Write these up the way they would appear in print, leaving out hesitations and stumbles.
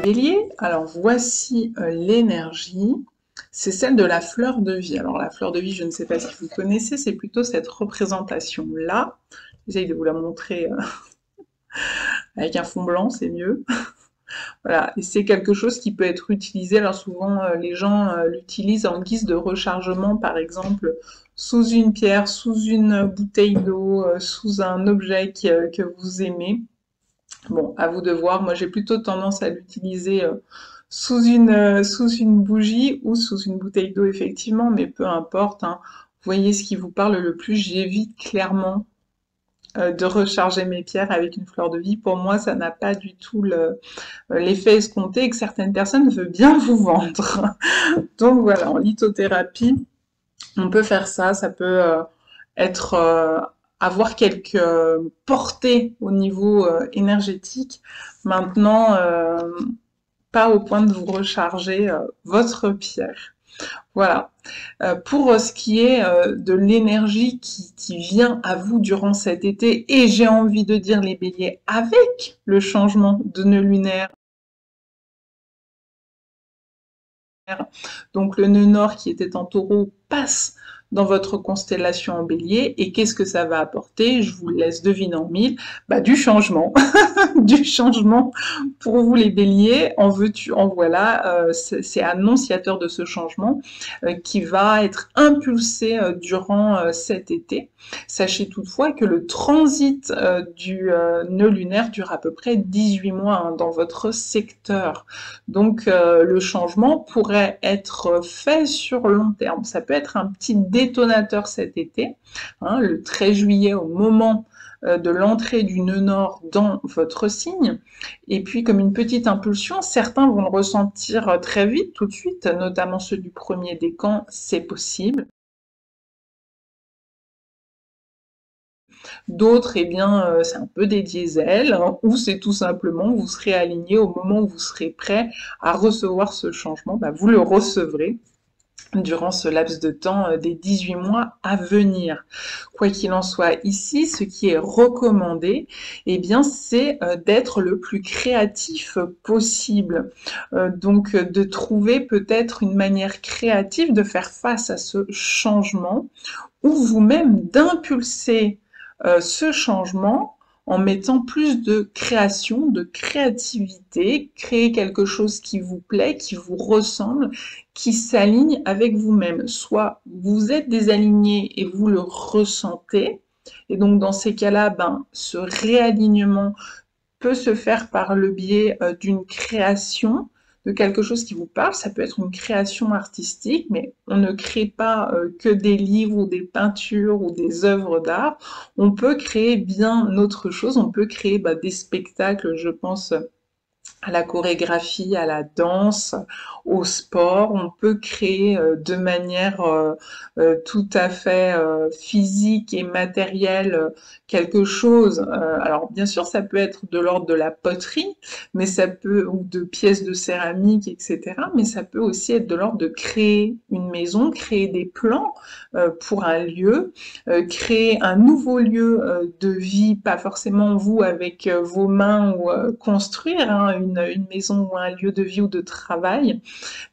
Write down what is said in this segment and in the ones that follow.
Bélier, alors voici l'énergie, c'est celle de la fleur de vie. Alors la fleur de vie, je ne sais pas si vous connaissez, c'est plutôt cette représentation-là. J'essaye de vous la montrer avec un fond blanc, c'est mieux. Voilà, et c'est quelque chose qui peut être utilisé, alors souvent les gens l'utilisent en guise de rechargement, par exemple, sous une pierre, sous une bouteille d'eau, sous un objet que vous aimez. Bon, à vous de voir. Moi, j'ai plutôt tendance à l'utiliser sous une bougie ou sous une bouteille d'eau, effectivement, mais peu importe, hein. Voyez ce qui vous parle le plus. J'évite clairement de recharger mes pierres avec une fleur de vie. Pour moi, ça n'a pas du tout l'effet escompté et que certaines personnes veulent bien vous vendre. Donc voilà, en lithothérapie, on peut faire ça. Ça peut être avoir quelques portées au niveau énergétique. Maintenant, pas au point de vous recharger votre pierre. Voilà. Pour ce qui est de l'énergie qui vient à vous durant cet été, et j'ai envie de dire les béliers, avec le changement de nœud lunaire, donc le nœud nord qui était en taureau passe dans votre constellation en bélier, et qu'est-ce que ça va apporter? Je vous laisse deviner en mille, bah, du changement. Du changement pour vous les béliers, en veux-tu, en voilà, c'est annonciateur de ce changement qui va être impulsé durant cet été. Sachez toutefois que le transit du nœud lunaire dure à peu près 18 mois hein, dans votre secteur. Donc le changement pourrait être fait sur long terme. Ça peut être un petit détonateur cet été, hein, le 13 juillet au moment de l'entrée du nœud nord dans votre signe. Et puis comme une petite impulsion, certains vont le ressentir très vite, tout de suite, notamment ceux du premier décan, c'est possible. D'autres, eh bien, c'est un peu des diesels, hein, ou c'est tout simplement, vous serez aligné au moment où vous serez prêt à recevoir ce changement, bah, vous le recevrez durant ce laps de temps des 18 mois à venir. Quoi qu'il en soit, ici, ce qui est recommandé, eh bien, c'est d'être le plus créatif possible. Donc, de trouver peut-être une manière créative de faire face à ce changement, ou vous-même d'impulser ce changement en mettant plus de création, de créativité, créer quelque chose qui vous plaît, qui vous ressemble, qui s'aligne avec vous-même. Soit vous êtes désaligné et vous le ressentez, et donc dans ces cas-là, ben, ce réalignement peut se faire par le biais d'une création, de quelque chose qui vous parle. Ça peut être une création artistique, mais on ne crée pas que des livres ou des peintures ou des œuvres d'art. On peut créer bien autre chose. On peut créer des spectacles, je pense, à la chorégraphie, à la danse, au sport. On peut créer de manière tout à fait physique et matérielle quelque chose. Alors bien sûr, ça peut être de l'ordre de la poterie, mais ça peut ou de pièces de céramique, etc. Mais ça peut aussi être de l'ordre de créer une maison, créer des plans pour un lieu, créer un nouveau lieu de vie, pas forcément vous avec vos mains ou construire hein, une maison ou un lieu de vie ou de travail,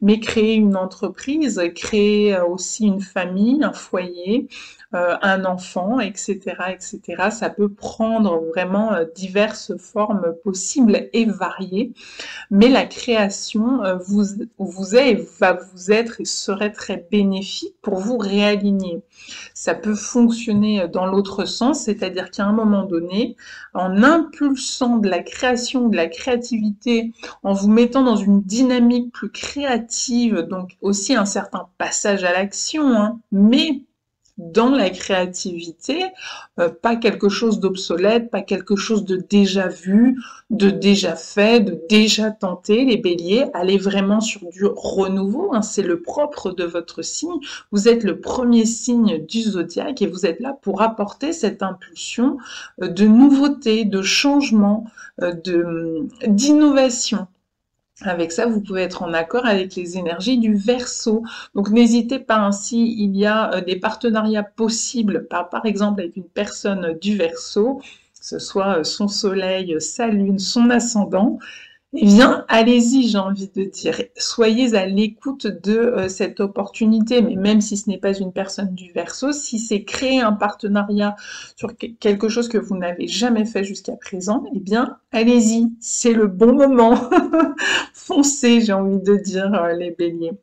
mais créer une entreprise, créer aussi une famille, un foyer, un enfant, etc., etc. Ça peut prendre vraiment diverses formes possibles et variées, mais la création vous est et va vous être et serait très bénéfique pour vous réaligner. Ça peut fonctionner dans l'autre sens, c'est-à-dire qu'à un moment donné, en impulsant de la création, de la créativité, en vous mettant dans une dynamique plus créative, donc aussi un certain passage à l'action, hein, mais dans la créativité, pas quelque chose d'obsolète, pas quelque chose de déjà vu, de déjà fait, de déjà tenté. Les béliers, allez vraiment sur du renouveau, hein, c'est le propre de votre signe. Vous êtes le premier signe du zodiaque et vous êtes là pour apporter cette impulsion de nouveauté, de changement, d'innovation. Avec ça, vous pouvez être en accord avec les énergies du Verseau. Donc n'hésitez pas, ainsi il y a des partenariats possibles, par exemple avec une personne du Verseau, que ce soit son soleil, sa lune, son ascendant. Eh bien, allez-y, j'ai envie de dire. Soyez à l'écoute de cette opportunité, mais même si ce n'est pas une personne du Verseau, si c'est créer un partenariat sur quelque chose que vous n'avez jamais fait jusqu'à présent, eh bien, allez-y, c'est le bon moment. Foncez, j'ai envie de dire, les béliers.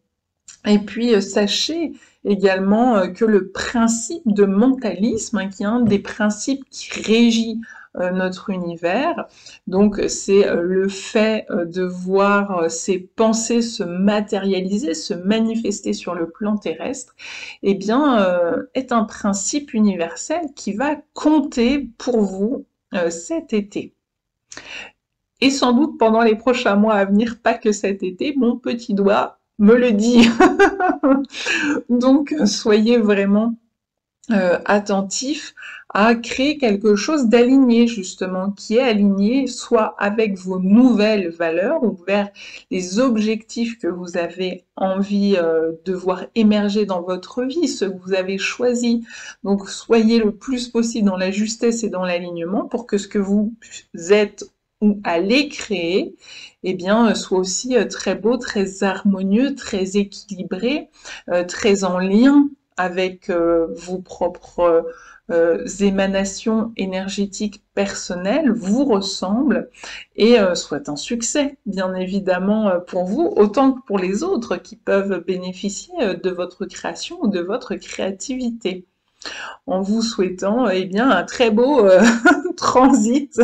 Et puis, sachez également que le principe de mentalisme, hein, qui est un des principes qui régit notre univers, donc c'est le fait de voir ses pensées se matérialiser, se manifester sur le plan terrestre, eh bien, est un principe universel qui va compter pour vous cet été. Et sans doute pendant les prochains mois à venir, pas que cet été, mon petit doigt me le dit. Donc, soyez vraiment attentifs à créer quelque chose d'aligné, justement, qui est aligné soit avec vos nouvelles valeurs ou vers les objectifs que vous avez envie de voir émerger dans votre vie, ceux que vous avez choisis. Donc, soyez le plus possible dans la justesse et dans l'alignement pour que ce que vous êtes ou allez créer, eh bien, soit aussi très beau, très harmonieux, très équilibré, très en lien avec vos propres émanations énergétiques personnelles, vous ressemble et soit un succès, bien évidemment, pour vous, autant que pour les autres qui peuvent bénéficier de votre création ou de votre créativité. En vous souhaitant eh bien, un très beau transit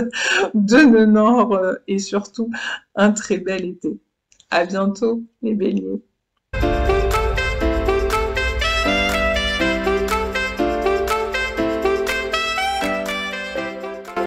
de nœud nord et surtout un très bel été. À bientôt les béliers.